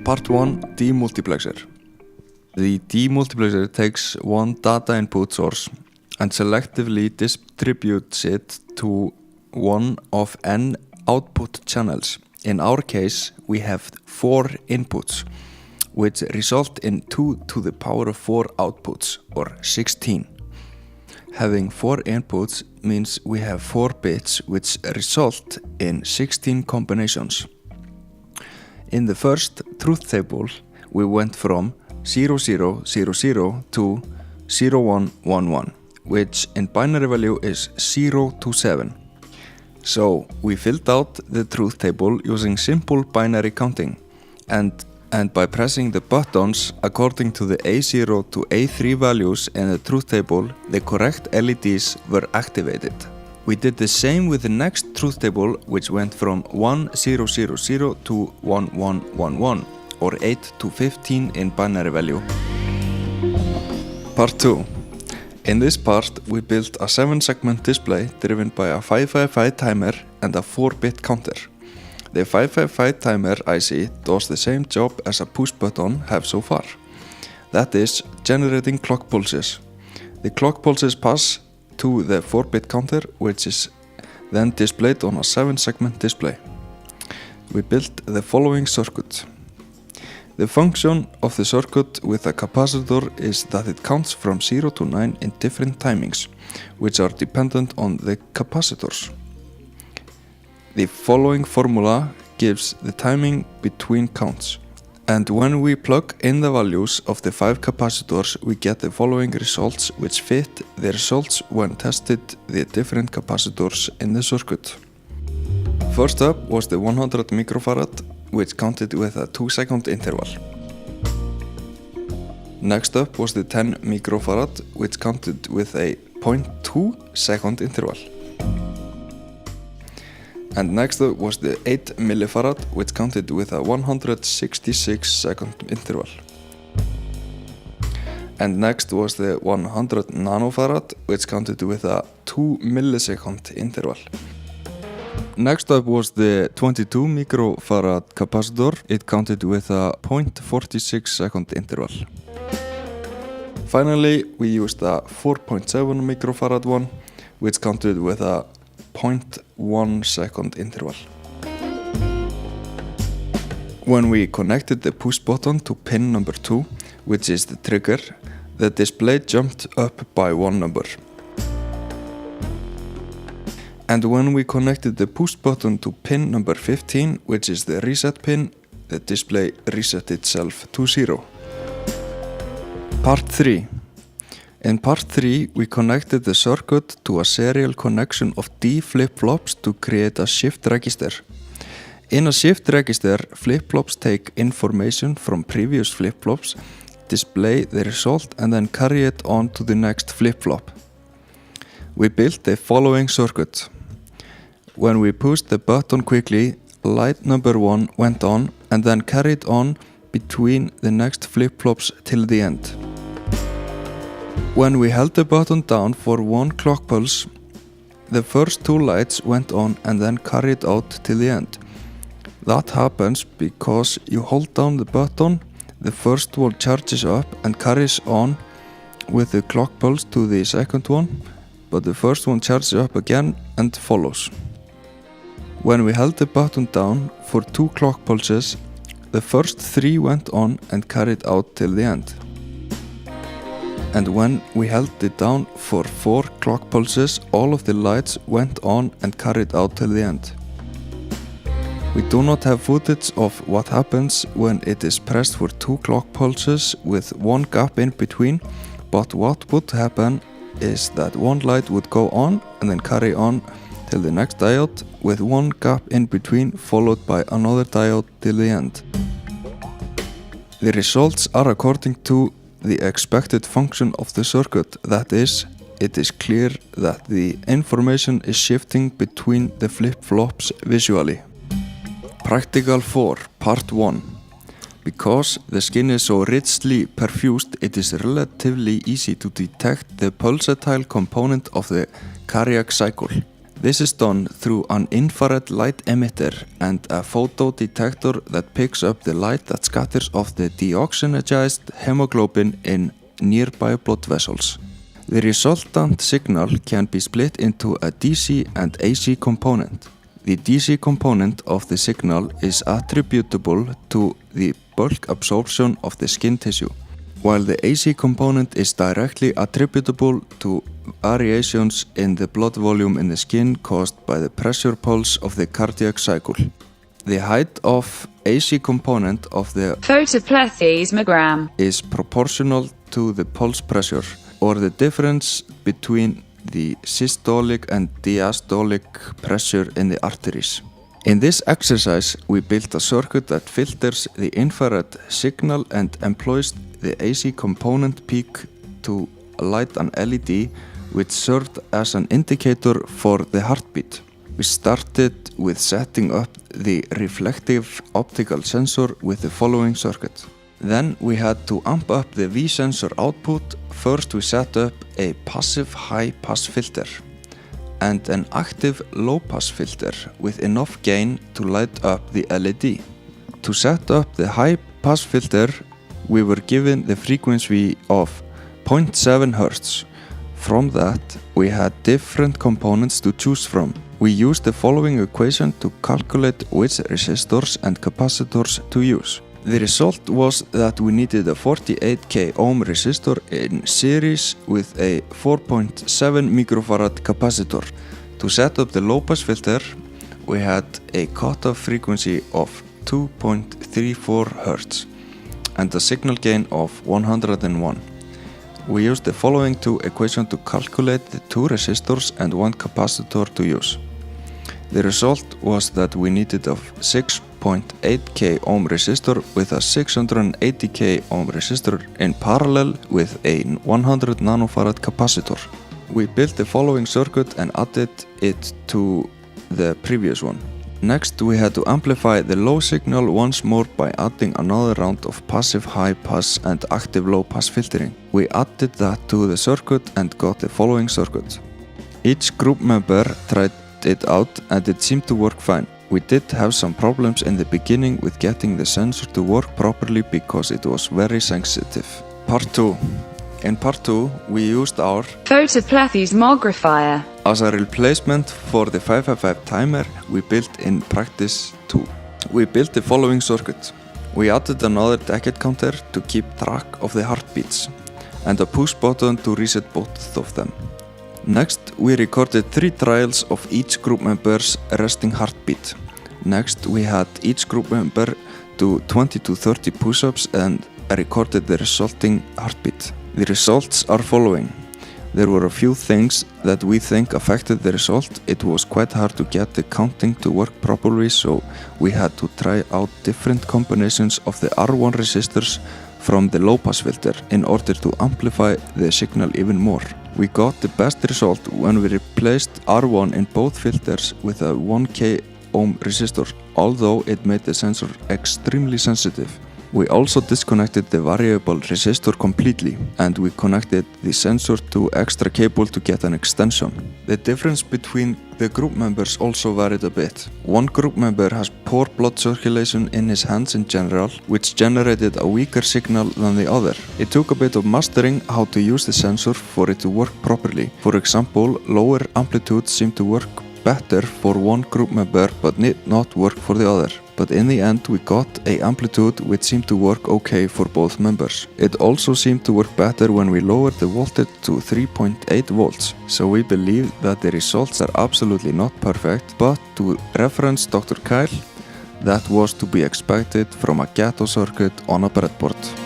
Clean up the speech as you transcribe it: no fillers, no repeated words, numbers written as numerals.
Part 1 Demultiplexer. The demultiplexer takes one data input source and selectively distributes it to one of n output channels. In our case, we have 4 inputs, which result in 2 to the power of 4 outputs, or 16. Having 4 inputs means we have 4 bits which result in 16 combinations. In the first truth table, we went from 0000 to 0111, which in binary value is 0 to 7. So we filled out the truth table using simple binary counting and by pressing the buttons according to the A0 to A3 values in the truth table, the correct LEDs were activated. We did the same with the next truth table, which went from 1000 to 1111, or 8 to 15 in binary value. Part 2. In this part, we built a 7-segment display driven by a 555 timer and a 4-bit counter. The 555 timer IC does the same job as a push button have so far. That is, generating clock pulses. The clock pulses pass to the 4-bit counter, which is then displayed on a 7-segment display. We built the following circuit. The function of the circuit with a capacitor is that it counts from 0 to 9 in different timings, which are dependent on the capacitors. The following formula gives the timing between counts, and when we plug in the values of the 5 capacitors, we get the following results, which fit the results when tested the different capacitors in the circuit. First up was the 100 microfarad, which counted with a 2-second interval. Next up was the 10 microfarad, which counted with a 0.2-second interval. And next up was the 8 millifarad, which counted with a 166-second interval. And next was the 100 nanofarad, which counted with a 2 millisecond interval. Next up was the 22 microfarad capacitor. It counted with a 0.46 second interval. Finally, we used a 4.7 microfarad one, which counted with a 0.1 second interval. When we connected the push button to pin number 2, which is the trigger, the display jumped up by 1 number. And when we connected the push button to pin number 15, which is the reset pin, the display reset itself to 0. Part 3. In part 3, we connected the circuit to a serial connection of D flip-flops to create a shift register. In a shift register, flip-flops take information from previous flip-flops, display the result, and then carry it on to the next flip-flop. We built the following circuit. When we pushed the button quickly, light number 1 went on and then carried on between the next flip-flops till the end. When we held the button down for 1 clock pulse, the first 2 lights went on and then carried out till the end. That happens because you hold down the button, the first one charges up and carries on with the clock pulse to the second one, but the first one charges up again and follows. When we held the button down for 2 clock pulses, the first 3 went on and carried out till the end. And when we held it down for 4 clock pulses, all of the lights went on and carried out till the end. We do not have footage of what happens when it is pressed for 2 clock pulses with 1 gap in between, but what would happen is that 1 light would go on and then carry on till the next diode with 1 gap in between, followed by another diode till the end. The results are according to the expected function of the circuit, that is, it is clear that the information is shifting between the flip-flops visually. Practical 4, Part 1. Because the skin is so richly perfused, it is relatively easy to detect the pulsatile component of the cardiac cycle. This is done through an infrared light emitter and a photodetector that picks up the light that scatters off the deoxygenized hemoglobin in nearby blood vessels. The resultant signal can be split into a DC and AC component. The DC component of the signal is attributable to the bulk absorption of the skin tissue, while the AC component is directly attributable to variations in the blood volume in the skin caused by the pressure pulse of the cardiac cycle. The height of AC component of the photoplethysmogram is proportional to the pulse pressure, or the difference between the systolic and diastolic pressure in the arteries. In this exercise, we built a circuit that filters the infrared signal and employs the AC component peak to light an LED, which served as an indicator for the heartbeat. We started with setting up the reflective optical sensor with the following circuit. Then we had to amp up the V-sensor output. First we set up a passive high-pass filter and an active low-pass filter with enough gain to light up the LED. To set up the high-pass filter, we were given the frequency of 0.7 Hz. From that, we had different components to choose from. We used the following equation to calculate which resistors and capacitors to use. The result was that we needed a 48k ohm resistor in series with a 4.7 microfarad capacitor. To set up the low-pass filter, we had a cutoff frequency of 2.34 Hz and a signal gain of 101. We used the following two equations to calculate the two resistors and one capacitor to use. The result was that we needed a 6.8k ohm resistor with a 680k ohm resistor in parallel with a 100 nanofarad capacitor. We built the following circuit and added it to the previous one. Next, we had to amplify the low signal once more by adding another round of passive high-pass and active low-pass filtering. We added that to the circuit and got the following circuit. Each group member tried it out and it seemed to work fine. We did have some problems in the beginning with getting the sensor to work properly because it was very sensitive. Part 2. In part 2, we used our photoplethysmographier as a replacement for the 555 timer we built in practice 2. We built the following circuit. We added another decade counter to keep track of the heartbeats and a push button to reset both of them. Next, we recorded 3 trials of each group member's resting heartbeat. Next, we had each group member do 20 to 30 push-ups and recorded the resulting heartbeat. The results are following. There were a few things that we think affected the result. It was quite hard to get the counting to work properly, so we had to try out different combinations of the R1 resistors from the low-pass filter in order to amplify the signal even more. We got the best result when we replaced R1 in both filters with a 1k ohm resistor, although it made the sensor extremely sensitive. We also disconnected the variable resistor completely, and we connected the sensor to extra cable to get an extension. The difference between the group members also varied a bit. One group member has poor blood circulation in his hands in general, which generated a weaker signal than the other. It took a bit of mastering how to use the sensor for it to work properly. For example, lower amplitude seemed to work better for one group member but did not work for the other. But in the end we got an amplitude which seemed to work okay for both members. It also seemed to work better when we lowered the voltage to 3.8 volts. So we believe that the results are absolutely not perfect, but to reference Dr. Kyle, that was to be expected from a ghetto circuit on a breadboard.